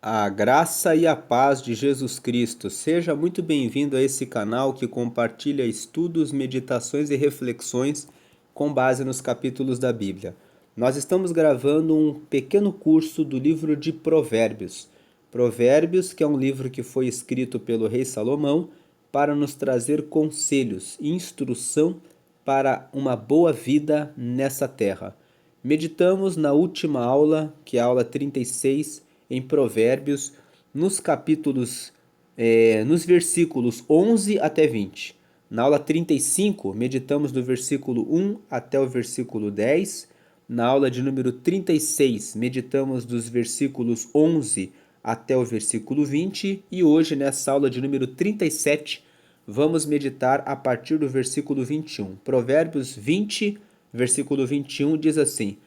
A graça e a paz de Jesus Cristo. Seja muito bem-vindo a esse canal que compartilha estudos, meditações e reflexões com base nos capítulos da Bíblia. Nós estamos gravando um pequeno curso do livro de Provérbios. Provérbios, que é um livro que foi escrito pelo rei Salomão para nos trazer conselhos e instrução para uma boa vida nessa terra. Meditamos na última aula, que é a aula 36, em Provérbios, nos versículos 11 até 20. Na aula 35, meditamos do versículo 1 até o versículo 10. Na aula de número 36, meditamos dos versículos 11 até o versículo 20. E hoje, nessa aula de número 37, vamos meditar a partir do versículo 21. Provérbios 20, versículo 21 diz assim: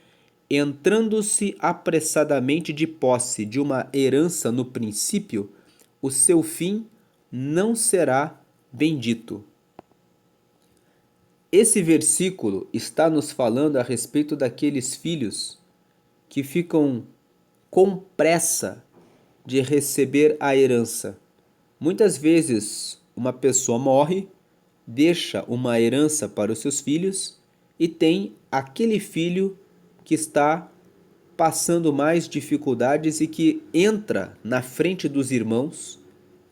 Entrando-se apressadamente de posse de uma herança no princípio, o seu fim não será bendito. Esse versículo está nos falando a respeito daqueles filhos que ficam com pressa de receber a herança. Muitas vezes uma pessoa morre, deixa uma herança para os seus filhos e tem aquele filho que está passando mais dificuldades e que entra na frente dos irmãos,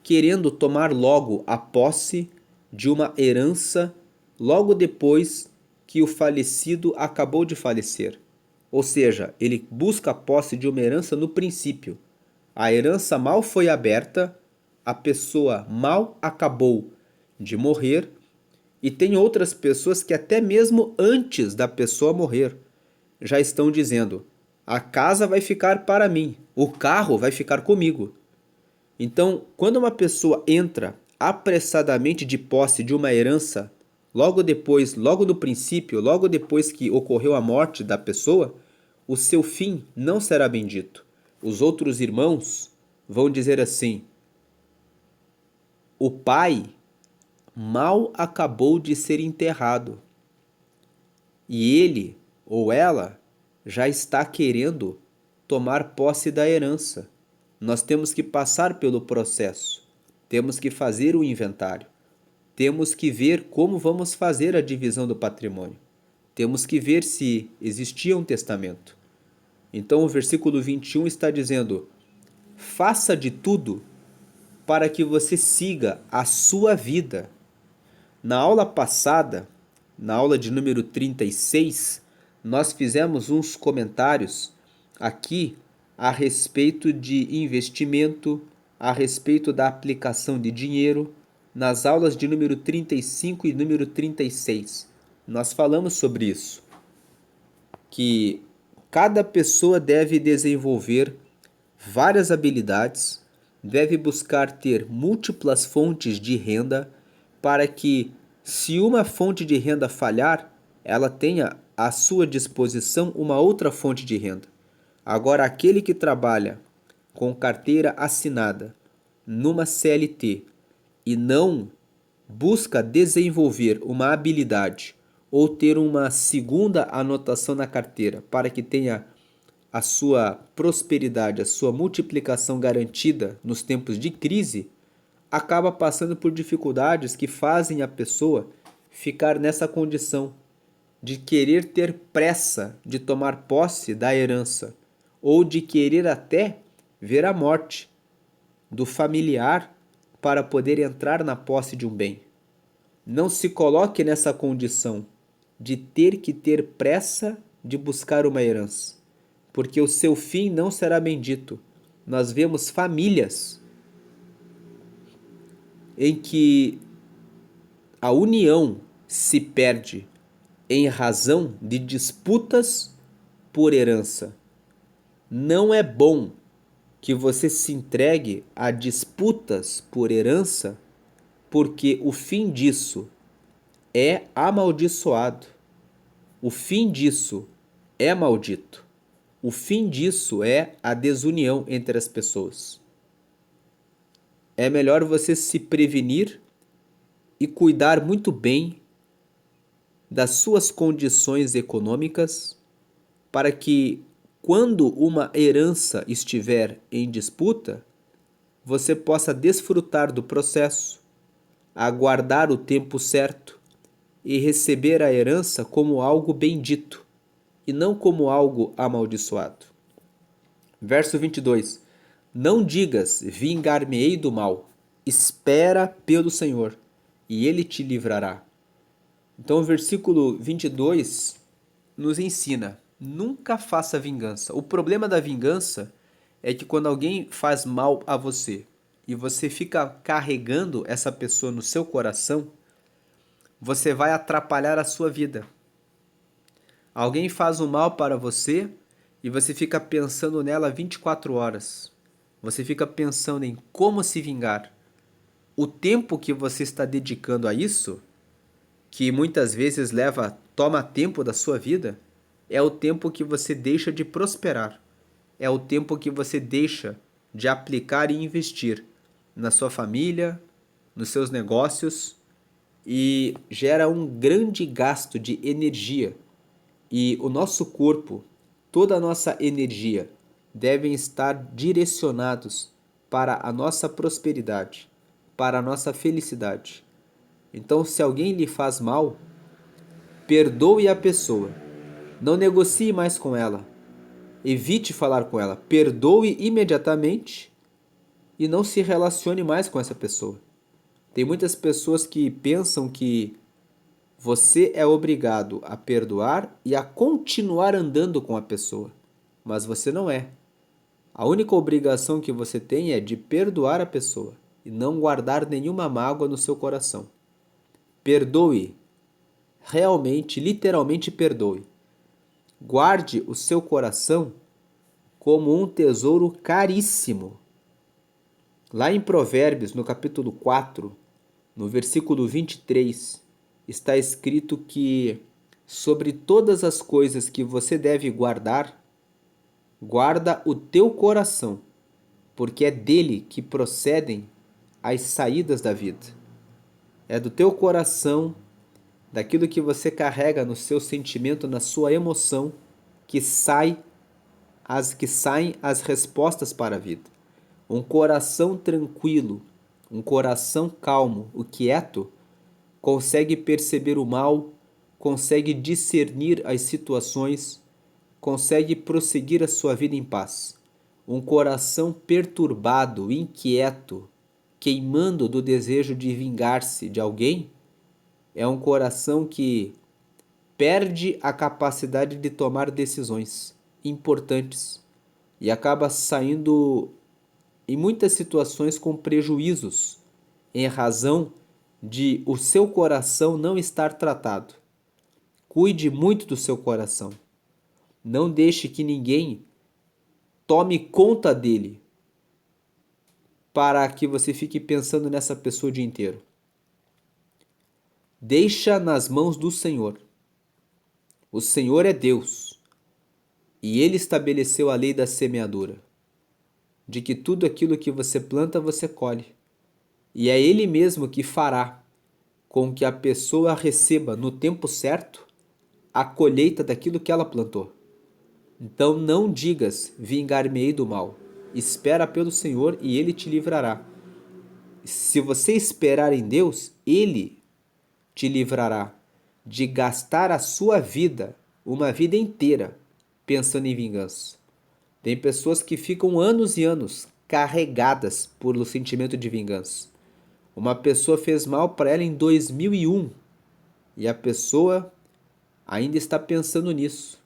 querendo tomar logo a posse de uma herança logo depois que o falecido acabou de falecer. Ou seja, ele busca a posse de uma herança no princípio. A herança mal foi aberta, a pessoa mal acabou de morrer, e tem outras pessoas que até mesmo antes da pessoa morrer já estão dizendo: a casa vai ficar para mim, o carro vai ficar comigo. Então, quando uma pessoa entra apressadamente de posse de uma herança, logo depois, logo no princípio, logo depois que ocorreu a morte da pessoa, o seu fim não será bendito. Os outros irmãos vão dizer assim: o pai mal acabou de ser enterrado e ele ou ela já está querendo tomar posse da herança. Nós temos que passar pelo processo, temos que fazer o inventário, temos que ver como vamos fazer a divisão do patrimônio, temos que ver se existia um testamento. Então o versículo 21 está dizendo: faça de tudo para que você siga a sua vida. Na aula passada, na aula de número 36, nós fizemos uns comentários aqui a respeito de investimento, a respeito da aplicação de dinheiro, nas aulas de número 35 e número 36. Nós falamos sobre isso, que cada pessoa deve desenvolver várias habilidades, deve buscar ter múltiplas fontes de renda para que, se uma fonte de renda falhar, ela tenha à sua disposição uma outra fonte de renda. Agora, aquele que trabalha com carteira assinada numa CLT e não busca desenvolver uma habilidade ou ter uma segunda anotação na carteira para que tenha a sua prosperidade, a sua multiplicação garantida nos tempos de crise, acaba passando por dificuldades que fazem a pessoa ficar nessa condição de querer ter pressa de tomar posse da herança ou de querer até ver a morte do familiar para poder entrar na posse de um bem. Não se coloque nessa condição de ter que ter pressa de buscar uma herança, porque o seu fim não será bendito. Nós vemos famílias em que a união se perde em razão de disputas por herança. Não é bom que você se entregue a disputas por herança, porque o fim disso é amaldiçoado. O fim disso é maldito. O fim disso é a desunião entre as pessoas. É melhor você se prevenir e cuidar muito bem das suas condições econômicas para que, quando uma herança estiver em disputa, você possa desfrutar do processo, aguardar o tempo certo e receber a herança como algo bendito e não como algo amaldiçoado. Verso 22. Não digas, vingar-me-ei do mal. Espera pelo Senhor, e Ele te livrará. Então o versículo 22 nos ensina, nunca faça vingança. O problema da vingança é que quando alguém faz mal a você e você fica carregando essa pessoa no seu coração, você vai atrapalhar a sua vida. Alguém faz um mal para você e você fica pensando nela 24 horas. Você fica pensando em como se vingar. O tempo que você está dedicando a isso, que muitas vezes toma tempo da sua vida, é o tempo que você deixa de prosperar. É o tempo que você deixa de aplicar e investir na sua família, nos seus negócios e gera um grande gasto de energia. E o nosso corpo, toda a nossa energia devem estar direcionados para a nossa prosperidade, para a nossa felicidade. Então, se alguém lhe faz mal, perdoe a pessoa. Não negocie mais com ela. Evite falar com ela. Perdoe imediatamente e não se relacione mais com essa pessoa. Tem muitas pessoas que pensam que você é obrigado a perdoar e a continuar andando com a pessoa, mas você não é. A única obrigação que você tem é de perdoar a pessoa e não guardar nenhuma mágoa no seu coração. Perdoe. Realmente, literalmente perdoe. Guarde o seu coração como um tesouro caríssimo. Lá em Provérbios, no capítulo 4, no versículo 23, está escrito que sobre todas as coisas que você deve guardar, guarda o teu coração, porque é dele que procedem as saídas da vida. É do teu coração, daquilo que você carrega no seu sentimento, na sua emoção, que saem as respostas para a vida. Um coração tranquilo, um coração calmo, o quieto, consegue perceber o mal, consegue discernir as situações, consegue prosseguir a sua vida em paz. Um coração perturbado, inquieto, queimando do desejo de vingar-se de alguém, é um coração que perde a capacidade de tomar decisões importantes e acaba saindo em muitas situações com prejuízos em razão de o seu coração não estar tratado. Cuide muito do seu coração. Não deixe que ninguém tome conta dele para que você fique pensando nessa pessoa o dia inteiro. Deixa nas mãos do Senhor. O Senhor é Deus e Ele estabeleceu a lei da semeadura, de que tudo aquilo que você planta você colhe. E é Ele mesmo que fará com que a pessoa receba no tempo certo a colheita daquilo que ela plantou. Então não digas, vingar-me-ei do mal. Espera pelo Senhor e Ele te livrará. Se você esperar em Deus, Ele te livrará de gastar a sua vida, uma vida inteira, pensando em vingança. Tem pessoas que ficam anos e anos carregadas por o sentimento de vingança. Uma pessoa fez mal para ela em 2001 e a pessoa ainda está pensando nisso.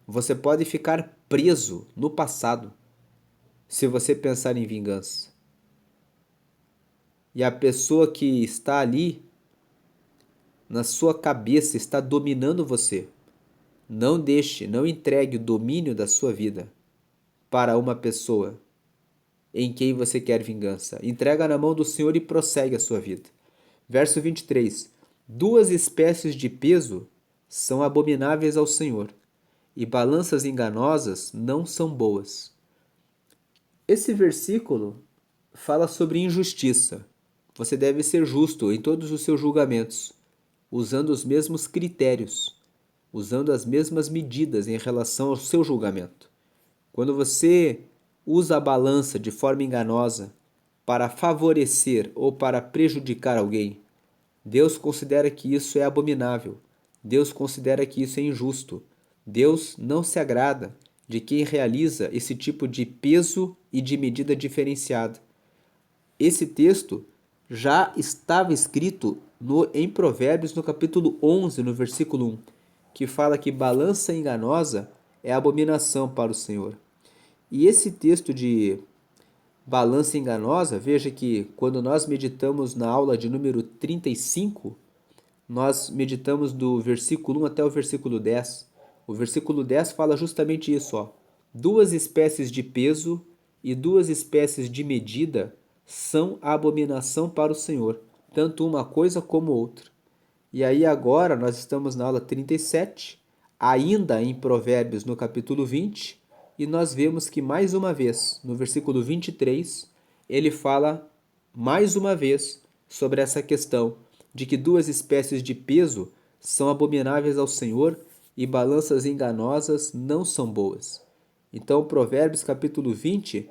Você pode ficar preso no passado se você pensar em vingança. E a pessoa que está ali na sua cabeça está dominando você. Não deixe, não entregue o domínio da sua vida para uma pessoa em quem você quer vingança. Entrega na mão do Senhor e prossegue a sua vida. Verso 23. Duas espécies de peso são abomináveis ao Senhor, e balanças enganosas não são boas. Esse versículo fala sobre injustiça. Você deve ser justo em todos os seus julgamentos, usando os mesmos critérios. usando as mesmas medidas em relação ao seu julgamento. Quando você usa a balança de forma enganosa para favorecer ou para prejudicar alguém, Deus considera que isso é abominável. Deus considera que isso é injusto. Deus não se agrada de quem realiza esse tipo de peso e de medida diferenciada. Esse texto já estava escrito em Provérbios, no capítulo 11, no versículo 1, que fala que balança enganosa é abominação para o Senhor. E esse texto de balança enganosa, veja que quando nós meditamos na aula de número 35, nós meditamos do versículo 1 até o versículo 10. O versículo 10 fala justamente isso, ó. Duas espécies de peso e duas espécies de medida são a abominação para o Senhor, tanto uma coisa como outra. E aí agora nós estamos na aula 37, ainda em Provérbios no capítulo 20, e nós vemos que mais uma vez, no versículo 23, ele fala mais uma vez sobre essa questão de que duas espécies de peso são abomináveis ao Senhor e balanças enganosas não são boas. Então, Provérbios capítulo 20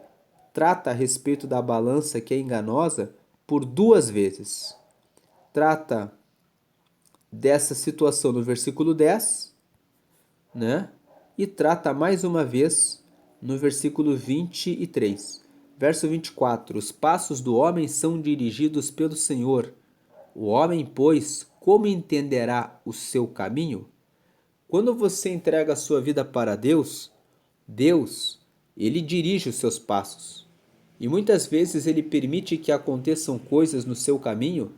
trata a respeito da balança que é enganosa por duas vezes. Trata dessa situação no versículo 10, né? E trata mais uma vez no versículo 23. Verso 24: Os passos do homem são dirigidos pelo Senhor. O homem, pois, como entenderá o seu caminho? Quando você entrega a sua vida para Deus, Deus, ele dirige os seus passos. E muitas vezes ele permite que aconteçam coisas no seu caminho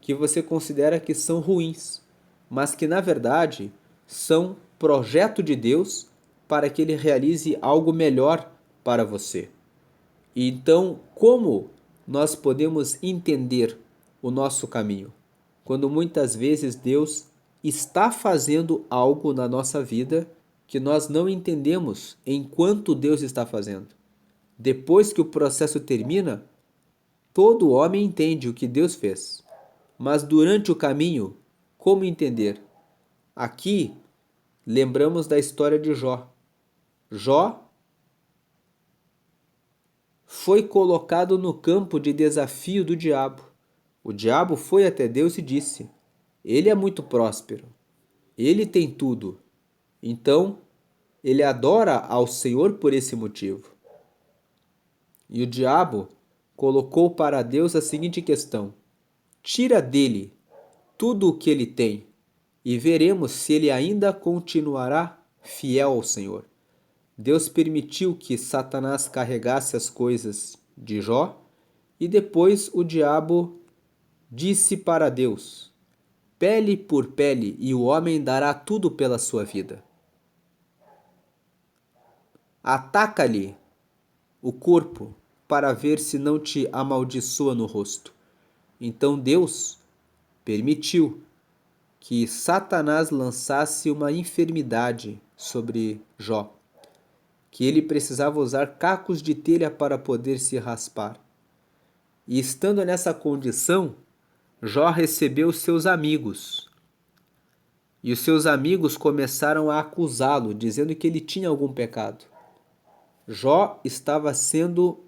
que você considera que são ruins, mas que na verdade são projeto de Deus para que ele realize algo melhor para você. E então, como nós podemos entender o nosso caminho? Quando muitas vezes Deus está fazendo algo na nossa vida que nós não entendemos enquanto Deus está fazendo. Depois que o processo termina, todo homem entende o que Deus fez. Mas durante o caminho, como entender? Aqui, lembramos da história de Jó. Jó foi colocado no campo de desafio do diabo. O diabo foi até Deus e disse: Ele é muito próspero, ele tem tudo. Então, ele adora ao Senhor por esse motivo. E o diabo colocou para Deus a seguinte questão: tira dele tudo o que ele tem e veremos se ele ainda continuará fiel ao Senhor. Deus permitiu que Satanás carregasse as coisas de Jó e depois o diabo disse para Deus: pele por pele, e o homem dará tudo pela sua vida. Ataca-lhe o corpo para ver se não te amaldiçoa no rosto. Então Deus permitiu que Satanás lançasse uma enfermidade sobre Jó, que ele precisava usar cacos de telha para poder se raspar. E estando nessa condição, Jó recebeu seus amigos. E os seus amigos começaram a acusá-lo, dizendo que ele tinha algum pecado. Jó estava sendo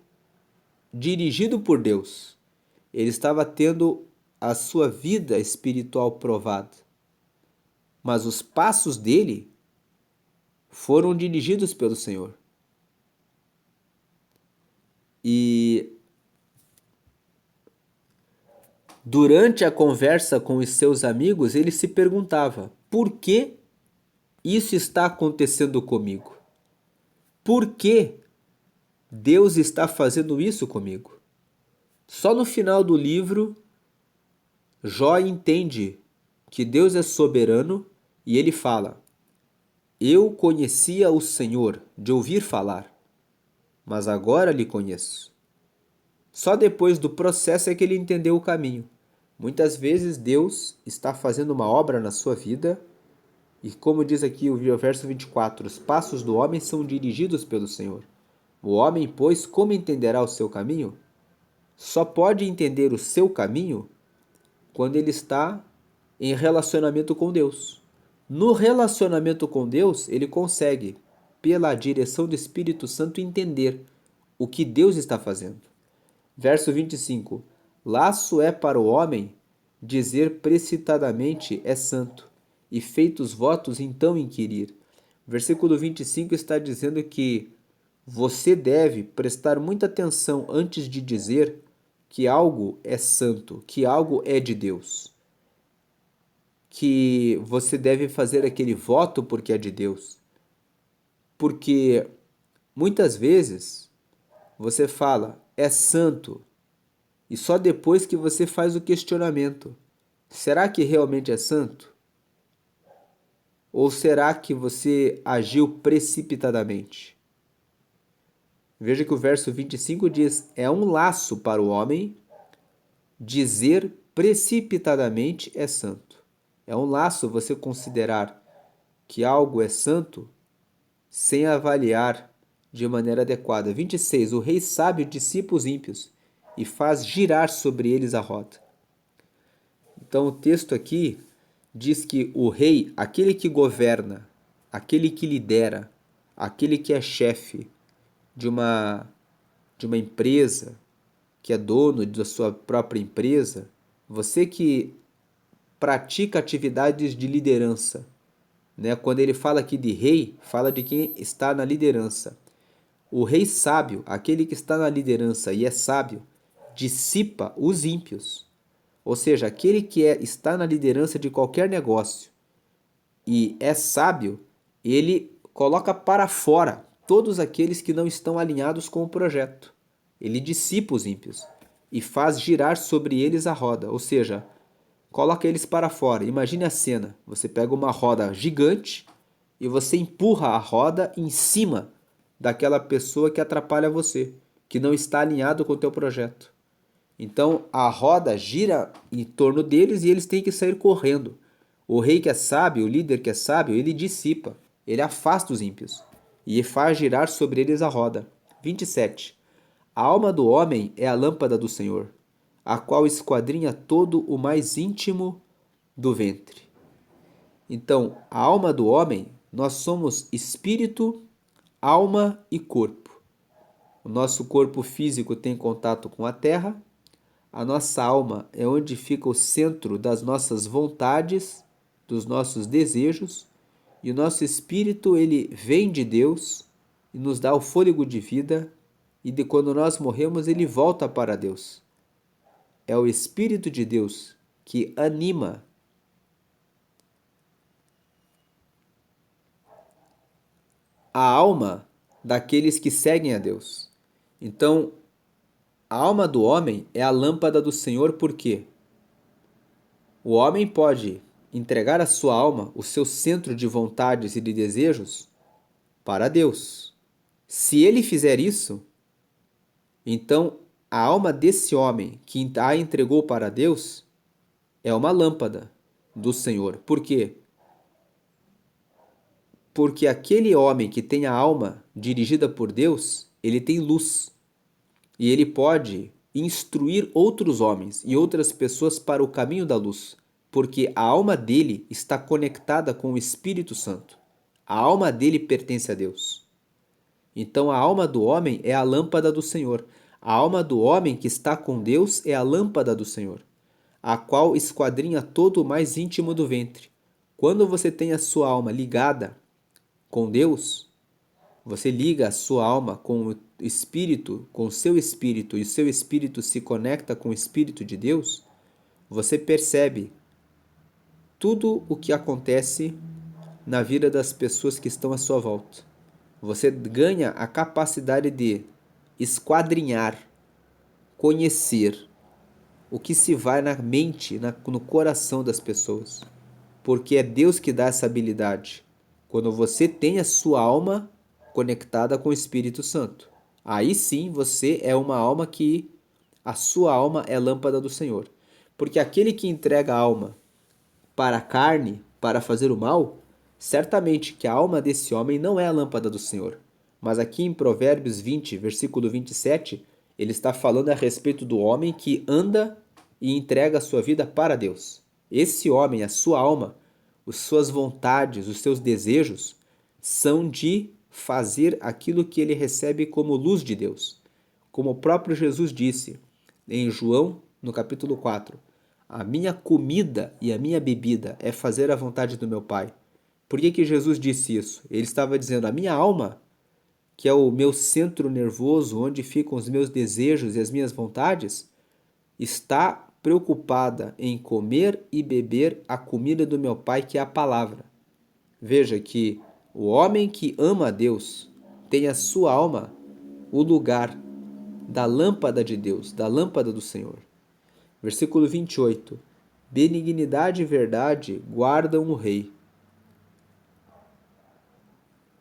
dirigido por Deus. Ele estava tendo a sua vida espiritual provada. Mas os passos dele foram dirigidos pelo Senhor. E durante a conversa com os seus amigos, ele se perguntava: por que isso está acontecendo comigo? Por que Deus está fazendo isso comigo? Só no final do livro, Jó entende que Deus é soberano e ele fala: eu conhecia o Senhor de ouvir falar, mas agora lhe conheço. Só depois do processo é que ele entendeu o caminho. Muitas vezes Deus está fazendo uma obra na sua vida e, como diz aqui o verso 24, os passos do homem são dirigidos pelo Senhor. O homem, pois, como entenderá o seu caminho? Só pode entender o seu caminho quando ele está em relacionamento com Deus. No relacionamento com Deus, ele consegue, pela direção do Espírito Santo, entender o que Deus está fazendo. Verso 25: Laço é para o homem dizer precipitadamente é santo, e feitos votos então inquirir. Versículo 25 está dizendo que você deve prestar muita atenção antes de dizer que algo é santo, que algo é de Deus. Que você deve fazer aquele voto porque é de Deus. Porque muitas vezes você fala é santo e só depois que você faz o questionamento: será que realmente é santo? Ou será que você agiu precipitadamente? Veja que o verso 25 diz: é um laço para o homem dizer precipitadamente é santo. É um laço você considerar que algo é santo sem avaliar de maneira adequada. 26. O rei sábio dissipa os ímpios e faz girar sobre eles a roda. Então o texto aqui diz que o rei, aquele que governa, aquele que lidera, aquele que é chefe de uma empresa, que é dono da sua própria empresa, você que pratica atividades de liderança, né? Quando ele fala aqui de rei, fala de quem está na liderança. O rei sábio, aquele que está na liderança e é sábio, dissipa os ímpios. Ou seja, aquele que está na liderança de qualquer negócio e é sábio, ele coloca para fora todos aqueles que não estão alinhados com o projeto. Ele dissipa os ímpios e faz girar sobre eles a roda, ou seja, coloca eles para fora. Imagine a cena: você pega uma roda gigante e você empurra a roda em cima daquela pessoa que atrapalha você, que não está alinhado com o teu projeto. Então a roda gira em torno deles e eles têm que sair correndo. O rei que é sábio, o líder que é sábio, ele dissipa, ele afasta os ímpios e faz girar sobre eles a roda. 27. A alma do homem é a lâmpada do Senhor, a qual esquadrinha todo o mais íntimo do ventre. Então, a alma do homem, nós somos espírito, alma e corpo. O nosso corpo físico tem contato com a terra. A nossa alma é onde fica o centro das nossas vontades, dos nossos desejos, e o nosso espírito, ele vem de Deus e nos dá o fôlego de vida, e de quando nós morremos, ele volta para Deus. É o Espírito de Deus que anima a alma daqueles que seguem a Deus. Então, a alma do homem é a lâmpada do Senhor, por quê? O homem pode entregar a sua alma, o seu centro de vontades e de desejos, para Deus. Se ele fizer isso, então a alma desse homem que a entregou para Deus é uma lâmpada do Senhor. Por quê? Porque aquele homem que tem a alma dirigida por Deus, ele tem luz. E ele pode instruir outros homens e outras pessoas para o caminho da luz, porque a alma dele está conectada com o Espírito Santo. A alma dele pertence a Deus. Então a alma do homem é a lâmpada do Senhor. A alma do homem que está com Deus é a lâmpada do Senhor, a qual esquadrinha todo o mais íntimo do ventre. Quando você tem a sua alma ligada com Deus, você liga a sua alma com o espírito, com o seu espírito, e o seu espírito se conecta com o espírito de Deus, você percebe tudo o que acontece na vida das pessoas que estão à sua volta. Você ganha a capacidade de esquadrinhar, conhecer o que se vai na mente, no coração das pessoas. Porque é Deus que dá essa habilidade. Quando você tem a sua alma conectada com o Espírito Santo. Aí sim você é uma alma que a sua alma é lâmpada do Senhor. Porque aquele que entrega a alma para a carne, para fazer o mal, certamente que a alma desse homem não é a lâmpada do Senhor. Mas aqui em Provérbios 20, versículo 27, ele está falando a respeito do homem que anda e entrega a sua vida para Deus. Esse homem, a sua alma, as suas vontades, os seus desejos, são de fazer aquilo que ele recebe como luz de Deus. Como o próprio Jesus disse em João, no capítulo 4, a minha comida e a minha bebida é fazer a vontade do meu Pai. Por que Jesus disse isso? Ele estava dizendo, a minha alma, que é o meu centro nervoso, onde ficam os meus desejos e as minhas vontades, está preocupada em comer e beber a comida do meu Pai, que é a palavra. Veja que o homem que ama a Deus tem a sua alma o lugar da lâmpada de Deus, da lâmpada do Senhor. Versículo 28. Benignidade e verdade guardam o rei,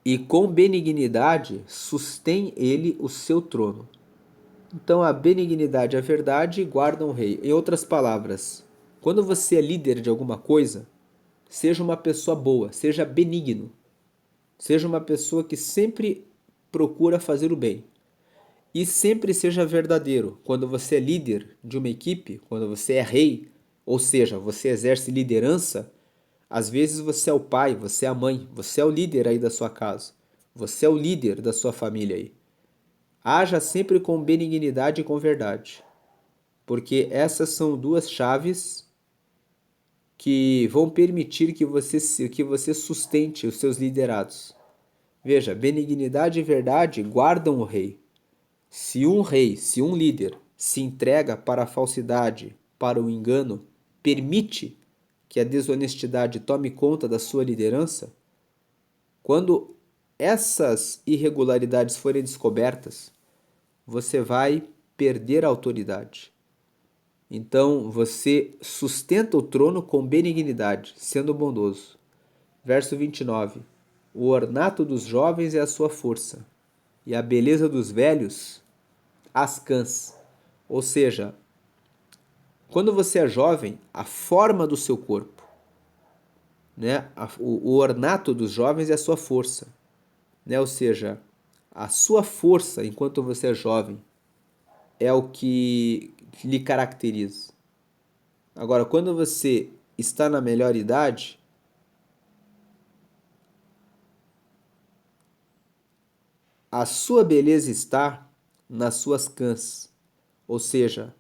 e com benignidade sustém ele o seu trono. Então a benignidade e a verdade guardam o rei. Em outras palavras, quando você é líder de alguma coisa, seja uma pessoa boa, seja benigno, seja uma pessoa que sempre procura fazer o bem. E sempre seja verdadeiro. Quando você é líder de uma equipe, quando você é rei, ou seja, você exerce liderança, às vezes você é o pai, você é a mãe, você é o líder aí da sua casa. Você é o líder da sua família aí. Haja sempre com benignidade e com verdade, porque essas são duas chaves que vão permitir que você sustente os seus liderados. Veja, benignidade e verdade guardam o rei. Se um rei, se um líder se entrega para a falsidade, para o engano, permite que a desonestidade tome conta da sua liderança, quando essas irregularidades forem descobertas, você vai perder a autoridade. Então você sustenta o trono com benignidade, sendo bondoso. Verso 29. O ornato dos jovens é a sua força, e a beleza dos velhos as cãs. Ou seja, quando você é jovem, a forma do seu corpo, né? O ornato dos jovens é a sua força, né? Ou seja, a sua força enquanto você é jovem é o que lhe caracteriza. Agora, quando você está na melhor idade, a sua beleza está nas suas cãs, ou seja,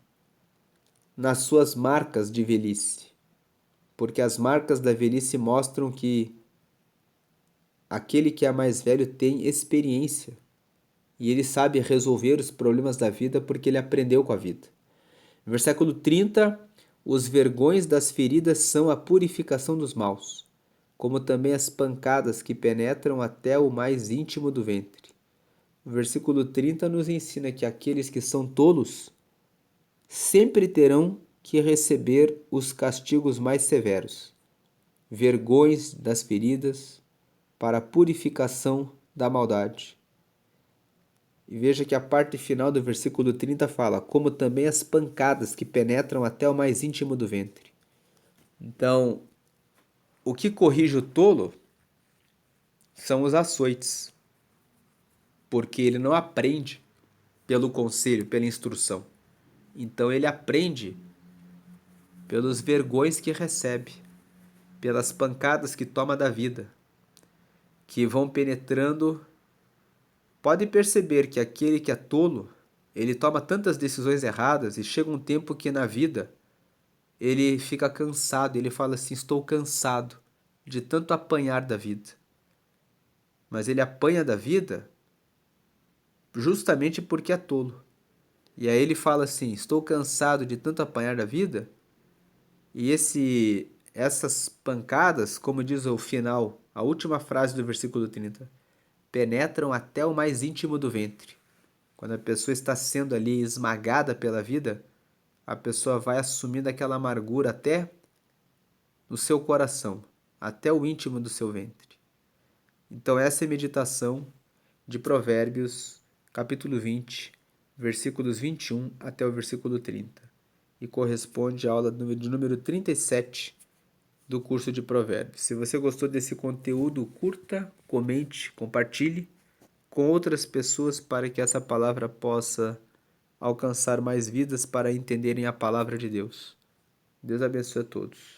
nas suas marcas de velhice. Porque as marcas da velhice mostram que aquele que é mais velho tem experiência e ele sabe resolver os problemas da vida porque ele aprendeu com a vida. No versículo 30, os vergões das feridas são a purificação dos maus, como também as pancadas que penetram até o mais íntimo do ventre. O versículo 30 nos ensina que aqueles que são tolos sempre terão que receber os castigos mais severos, vergões das feridas, para a purificação da maldade. E veja que a parte final do versículo 30 fala, como também as pancadas que penetram até o mais íntimo do ventre. Então, o que corrige o tolo são os açoites, porque ele não aprende pelo conselho, pela instrução. Então ele aprende pelos vergões que recebe, pelas pancadas que toma da vida, que vão penetrando. Pode perceber que aquele que é tolo, ele toma tantas decisões erradas e chega um tempo que na vida ele fica cansado, ele fala assim, estou cansado de tanto apanhar da vida. Mas ele apanha da vida justamente porque é tolo. E aí ele fala assim, estou cansado de tanto apanhar da vida. E essas pancadas, como diz o final, a última frase do versículo 30, penetram até o mais íntimo do ventre. Quando a pessoa está sendo ali esmagada pela vida, a pessoa vai assumindo aquela amargura até no seu coração, até o íntimo do seu ventre. Então essa é a meditação de Provérbios, capítulo 20, versículos 21 até o versículo 30. E corresponde à aula de número 37 do curso de Provérbios. Se você gostou desse conteúdo, curta, comente, compartilhe com outras pessoas para que essa palavra possa alcançar mais vidas para entenderem a palavra de Deus. Deus abençoe a todos.